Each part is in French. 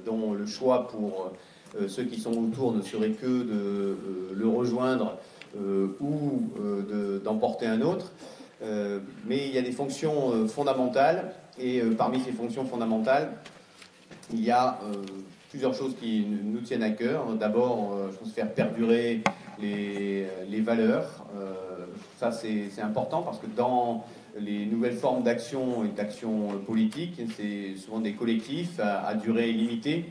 dont le choix pour ceux qui sont autour ne serait que de le rejoindre ou d'emporter un autre. Mais il y a des fonctions fondamentales, et parmi ces fonctions fondamentales, il y a plusieurs choses qui nous tiennent à cœur. D'abord, je pense faire perdurer les valeurs. Ça, c'est important parce que dans les nouvelles formes d'action et d'action politique, c'est souvent des collectifs à durée limitée.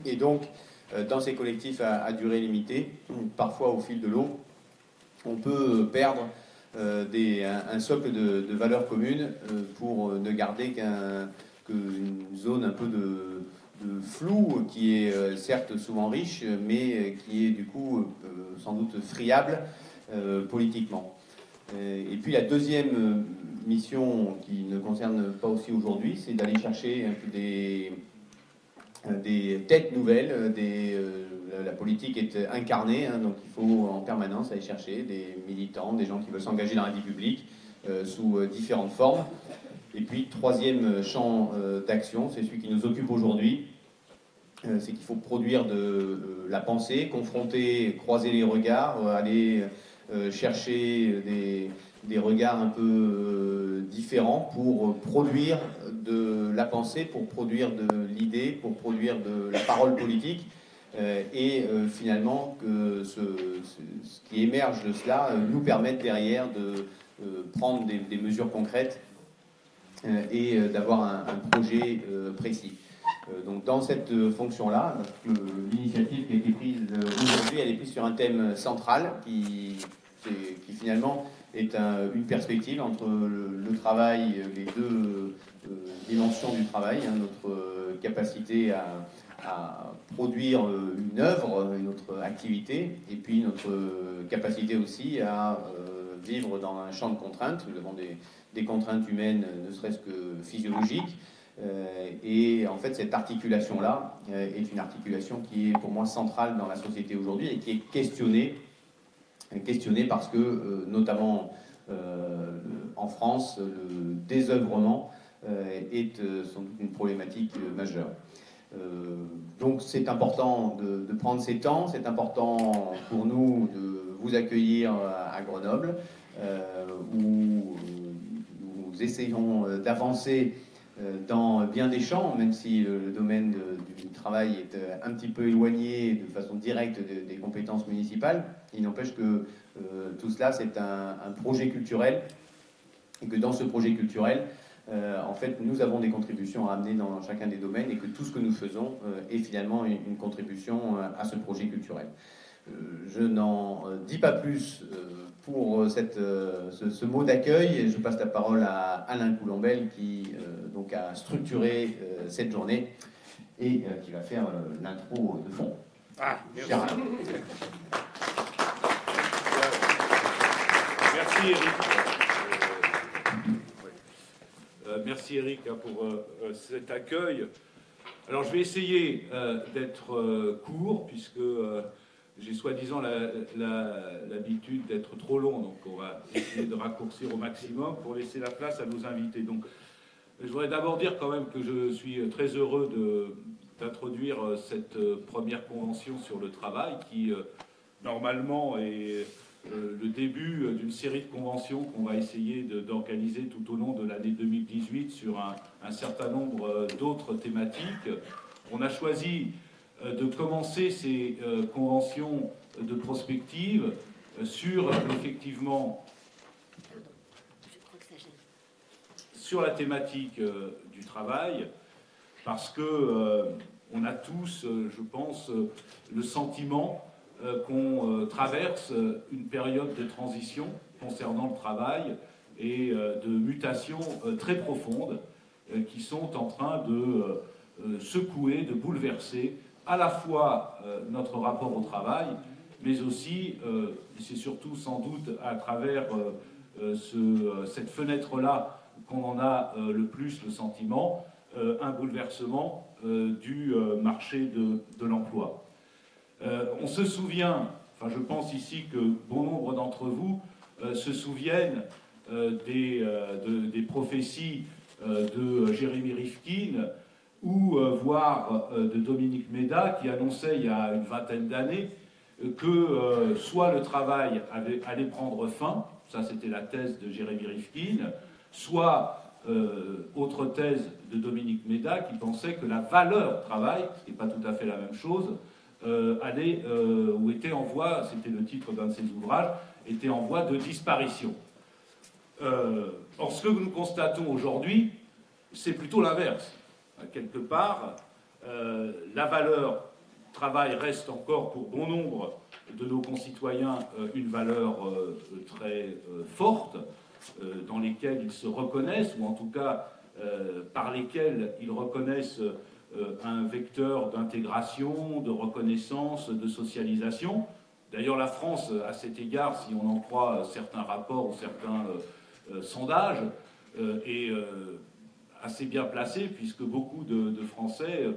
Et donc, dans ces collectifs à durée limitée, parfois au fil de l'eau, on peut perdre un socle de valeurs communes pour ne garder qu'une zone un peu de flou qui est certes souvent riche, mais qui est du coup sans doute friable politiquement. Et puis la deuxième mission qui ne concerne pas aussi aujourd'hui, c'est d'aller chercher un peu des têtes nouvelles. La politique est incarnée, hein, donc il faut en permanence aller chercher des militants, des gens qui veulent s'engager dans la vie publique sous différentes formes. Et puis, troisième champ d'action, c'est celui qui nous occupe aujourd'hui, c'est qu'il faut produire de la pensée, confronter, croiser les regards, aller chercher des regards un peu différents pour produire de la pensée, pour produire de l'idée, pour produire de la parole politique. Et finalement que ce qui émerge de cela nous permette derrière de prendre des mesures concrètes et d'avoir un projet précis. Donc dans cette fonction-là, l'initiative qui a été prise aujourd'hui, elle est prise sur un thème central qui finalement est une perspective entre le travail, les deux dimensions du travail, hein, notre capacité à produire une œuvre, une autre activité, et puis notre capacité aussi à vivre dans un champ de contraintes. Nous avons des contraintes humaines, ne serait-ce que physiologiques, et en fait cette articulation-là est une articulation qui est pour moi centrale dans la société aujourd'hui et qui est questionnée parce que notamment en France, le désœuvrement est sans doute une problématique majeure. Donc c'est important de prendre ces temps, c'est important pour nous de vous accueillir à Grenoble, où nous essayons d'avancer dans bien des champs, même si le domaine du travail est un petit peu éloigné de façon directe des compétences municipales. Il n'empêche que tout cela, c'est un projet culturel, et que dans ce projet culturel, en fait, nous avons des contributions à amener dans chacun des domaines, et que tout ce que nous faisons est finalement une contribution à ce projet culturel. Je n'en dis pas plus pour ce mot d'accueil. Je passe la parole à Alain Coulombelle qui donc a structuré cette journée et qui va faire l'intro de fond. Ah, merci. Merci Eric. Merci Eric pour cet accueil. Alors je vais essayer d'être court puisque j'ai soi-disant l'habitude d'être trop long, donc on va essayer de raccourcir au maximum pour laisser la place à nos invités. Donc je voudrais d'abord dire quand même que je suis très heureux d'introduire cette première convention sur le travail qui normalement est le début d'une série de conventions qu'on va essayer d'organiser tout au long de l'année 2018 sur un certain nombre d'autres thématiques. On a choisi de commencer ces conventions de prospective sur effectivement sur la thématique du travail, parce que on a tous, je pense, le sentiment qu'on traverse une période de transition concernant le travail et de mutations très profondes qui sont en train de secouer, de bouleverser à la fois notre rapport au travail, mais aussi, et c'est surtout sans doute à travers cette fenêtre-là qu'on en a le plus le sentiment, un bouleversement du marché de l'emploi. On se souvient, enfin je pense ici que bon nombre d'entre vous se souviennent des prophéties de Jérémy Rifkin ou voire de Dominique Méda, qui annonçait il y a une vingtaine d'années que soit le travail allait prendre fin, ça c'était la thèse de Jérémy Rifkin, soit autre thèse de Dominique Méda qui pensait que la valeur travail, ce qui n'est pas tout à fait la même chose, allait ou était en voie, c'était le titre d'un de ses ouvrages, était en voie de disparition. Or, ce que nous constatons aujourd'hui, c'est plutôt l'inverse. Quelque part, la valeur travail reste encore pour bon nombre de nos concitoyens une valeur très forte, dans lesquelles ils se reconnaissent, ou en tout cas par lesquelles ils reconnaissent un vecteur d'intégration, de reconnaissance, de socialisation. D'ailleurs, la France, à cet égard, si on en croit certains rapports ou certains sondages, est assez bien placée, puisque beaucoup de Français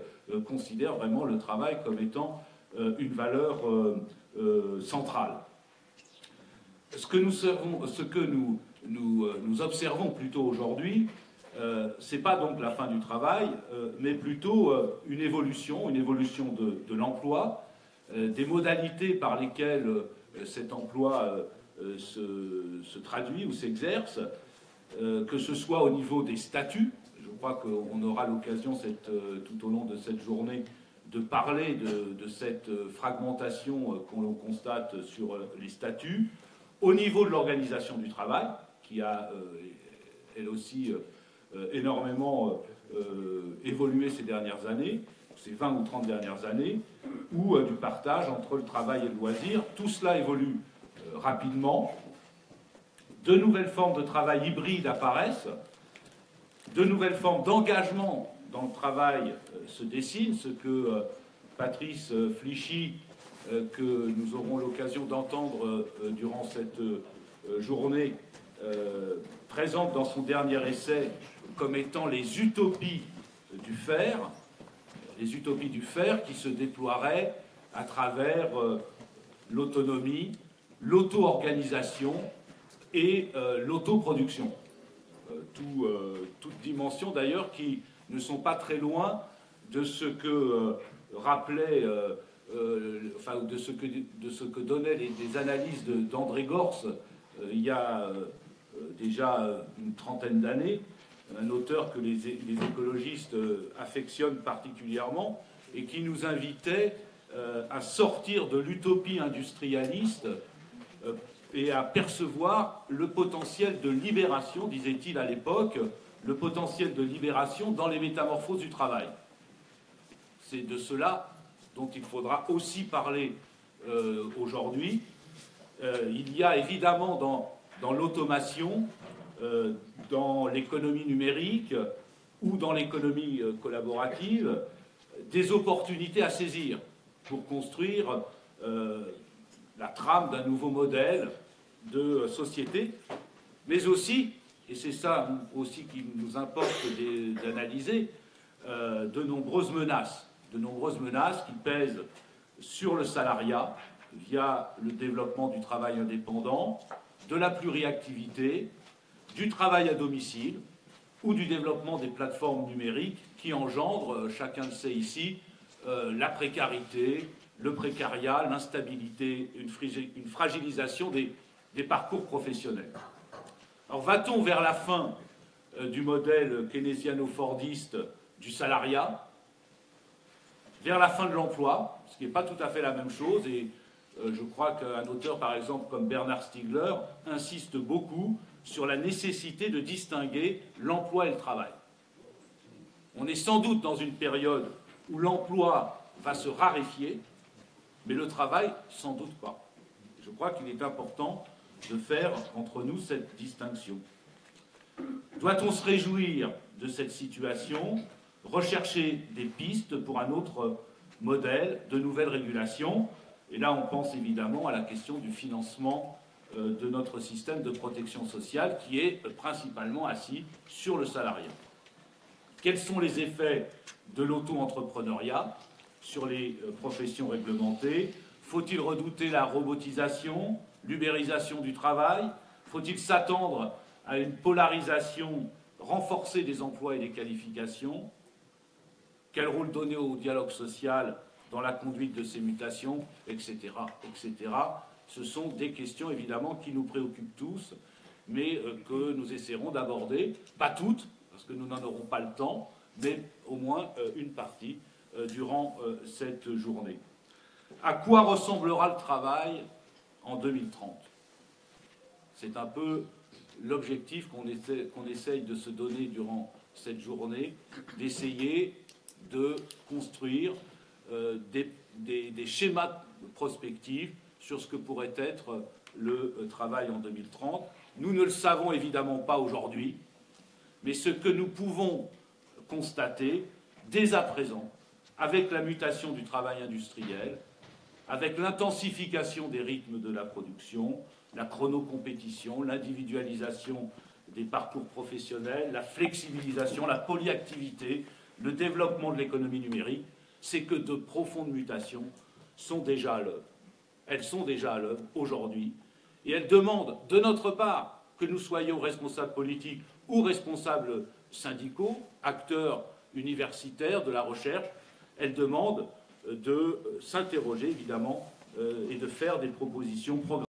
considèrent vraiment le travail comme étant une valeur centrale. Ce que nous observons plutôt aujourd'hui, c'est pas donc la fin du travail, mais plutôt une évolution de l'emploi, des modalités par lesquelles cet emploi se traduit ou s'exerce, que ce soit au niveau des statuts. Je crois qu'on aura l'occasion tout au long de cette journée de parler de cette fragmentation qu'on constate sur les statuts, au niveau de l'organisation du travail, qui a elle aussi énormément évolué ces dernières années, ces 20 ou 30 dernières années, ou du partage entre le travail et le loisir. Tout cela évolue rapidement. De nouvelles formes de travail hybrides apparaissent, de nouvelles formes d'engagement dans le travail se dessinent, ce que Patrice Flichy, que nous aurons l'occasion d'entendre durant cette journée, présente dans son dernier essai comme étant les utopies du faire qui se déploieraient à travers l'autonomie, l'auto-organisation et l'autoproduction. Toutes dimensions d'ailleurs qui ne sont pas très loin de ce que rappelait, de ce que donnaient les analyses d'André Gorz il y a déjà une trentaine d'années, un auteur que les écologistes affectionnent particulièrement et qui nous invitait à sortir de l'utopie industrialiste et à percevoir le potentiel de libération, disait-il à l'époque, le potentiel de libération dans les métamorphoses du travail. C'est de cela dont il faudra aussi parler aujourd'hui. Il y a évidemment dans l'automation, dans l'économie numérique ou dans l'économie collaborative, des opportunités à saisir pour construire la trame d'un nouveau modèle de société, mais aussi, et c'est ça aussi qui nous importe d'analyser, de nombreuses menaces qui pèsent sur le salariat via le développement du travail indépendant, de la pluriactivité, du travail à domicile ou du développement des plateformes numériques qui engendrent, chacun le sait ici, la précarité, le précariat, l'instabilité, une fragilisation des parcours professionnels. Alors va-t-on vers la fin du modèle keynésiano-fordiste du salariat, vers la fin de l'emploi, ce qui n'est pas tout à fait la même chose, et je crois qu'un auteur, par exemple, comme Bernard Stiegler, insiste beaucoup sur la nécessité de distinguer l'emploi et le travail. On est sans doute dans une période où l'emploi va se raréfier, mais le travail, sans doute pas. Je crois qu'il est important de faire entre nous cette distinction. Doit-on se réjouir de cette situation, rechercher des pistes pour un autre modèle, de nouvelles régulations? Et là, on pense évidemment à la question du financement de notre système de protection sociale qui est principalement assis sur le salariat. Quels sont les effets de l'auto-entrepreneuriat sur les professions réglementées? Faut-il redouter la robotisation, l'ubérisation du travail? Faut-il s'attendre à une polarisation renforcée des emplois et des qualifications? Quel rôle donner au dialogue social dans la conduite de ces mutations, etc., etc. Ce sont des questions, évidemment, qui nous préoccupent tous, mais que nous essaierons d'aborder, pas toutes, parce que nous n'en aurons pas le temps, mais au moins une partie durant cette journée. À quoi ressemblera le travail en 2030? C'est un peu l'objectif qu'on essaye de se donner durant cette journée, d'essayer de construire des schémas prospectifs sur ce que pourrait être le travail en 2030. Nous ne le savons évidemment pas aujourd'hui, mais ce que nous pouvons constater dès à présent, avec la mutation du travail industriel, avec l'intensification des rythmes de la production, la chronocompétition, l'individualisation des parcours professionnels, la flexibilisation, la polyactivité, le développement de l'économie numérique, c'est que de profondes mutations sont déjà à l'œuvre. Elles sont déjà à l'œuvre aujourd'hui, et elles demandent de notre part, que nous soyons responsables politiques ou responsables syndicaux, acteurs universitaires de la recherche, elles demandent de s'interroger évidemment et de faire des propositions progressives.